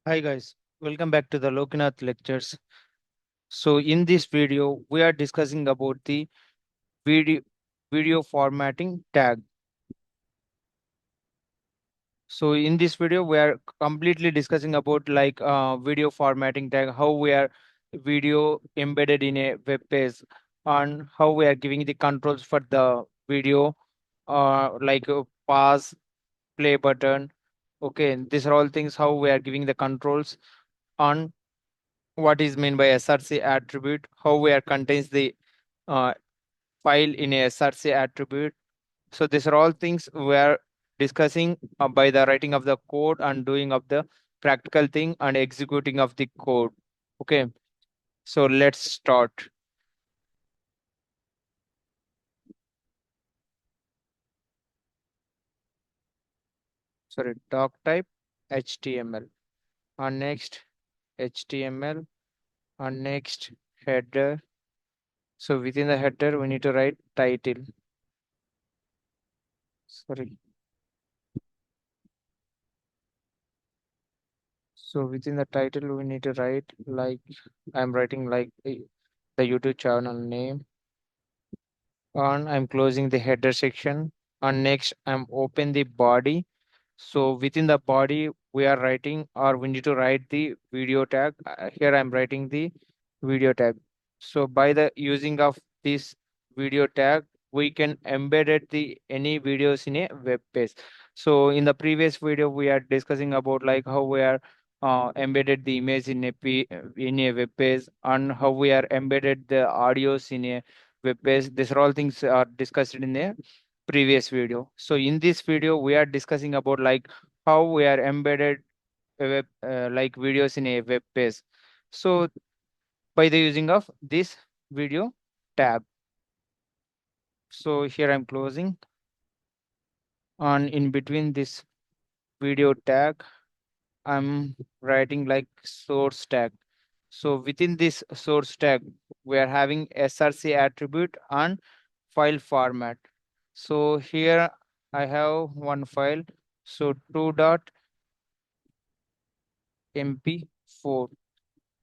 Hi guys, welcome back to the Lokinath lectures. So in this video, we are discussing about the video video formatting tag. So in this video, we are completely discussing about video formatting tag, how we are video embedded in a web page, and how we are giving the controls for the video, pause, play button. Okay, these are all things how we are giving the controls on what is meant by SRC attribute, how where contains the uh, file in a SRC attribute. So these are all things we are discussing by the writing of the code and doing of the practical thing and executing of the code. Okay, so let's start. Sorry, doc type HTML, and next HTML, and next header. So within the header, we need to write title. Sorry. So within the title, we need to write like I'm writing like the YouTube channel name, and I'm closing the header section. And next, I'm open the body. So within the body, we are writing or we need to write the video tag. Here I'm writing the video tag. So by the using of this video tag, we can embed it the any videos in a web page. So in the previous video, we are discussing about like how we are embedded the image in a web page and how we are embedded the audios in a web page. These are all things are discussed in a previous video. So in this video, we are discussing about like how we are embedded a web like videos in a web page. So by the using of this video tab. So here I'm closing, and in between this video tag, I'm writing like source tag. So within this source tag, we are having SRC attribute and file format. So here I have one file. So 2.mp4.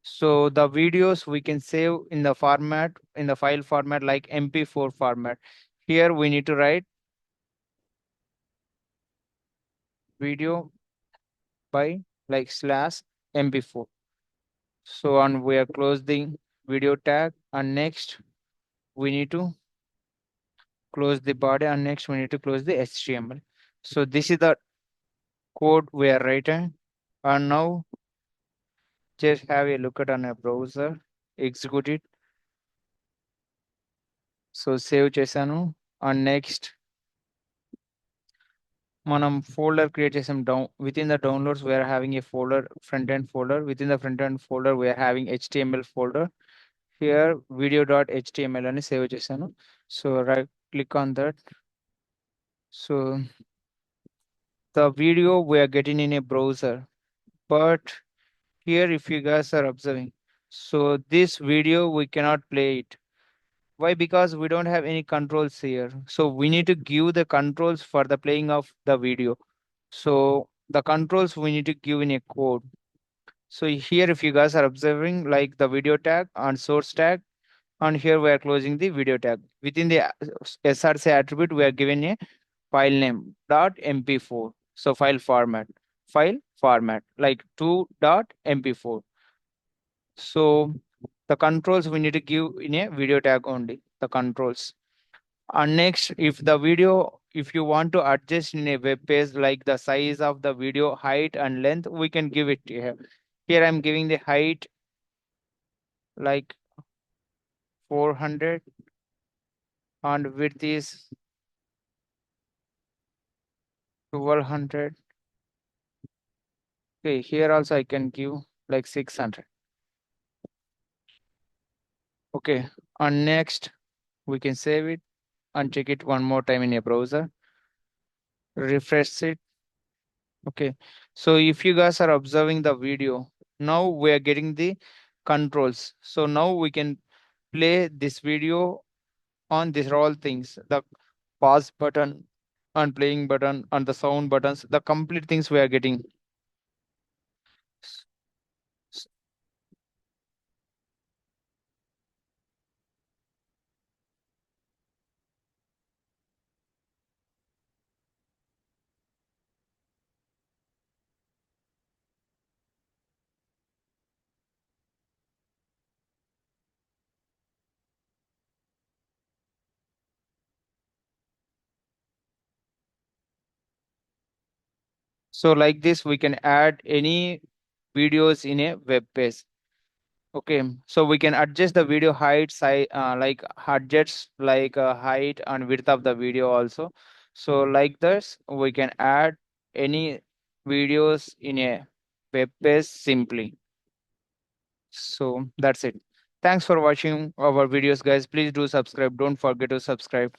So the videos we can save in the format, in the file format like MP4 format. Here we need to write video by like slash MP4. So on we are closing video tag, and next we need to close the body, and next we need to close the HTML. So this is the code we are writing, and now just have a look at on a browser, execute it. So save చేశాను, and next మనం folder create చేసాం. Down within the downloads we are having a folder, front end folder. Within the front end folder we are having HTML folder. Here video.html అని save చేశాను. So right click on that. So the video we are getting in a browser, but here if you guys are observing, so this video we cannot play it. Why? Because we don't have any controls here. So we need to give the controls for the playing of the video. So the controls we need to give in a code. So here if you guys are observing like the video tag and source tag, and here we are closing the video tag. Within the SRC attribute, we are given a file name dot mp4. So file format like 2.mp4. So the controls we need to give in a video tag only, the controls. And next, if the video, if you want to adjust in a web page, like the size of the video height and length, we can give it here. Here I'm giving the height like 400 and width is 1200. Okay, here also I can give like 600. Okay, and next we can save it and check it one more time in a browser. Refresh it. Okay, so if you guys are observing the video, now we are getting the controls. So now we can play this video on these are all things. The pause button and playing button and the sound buttons, the complete things we are getting. So like this, we can add any videos in a web page. Okay, so we can adjust the video height, size, like adjust like height and width of the video also. So like this, we can add any videos in a web page simply. So that's it. Thanks for watching our videos, guys. Please do subscribe. Don't forget to subscribe.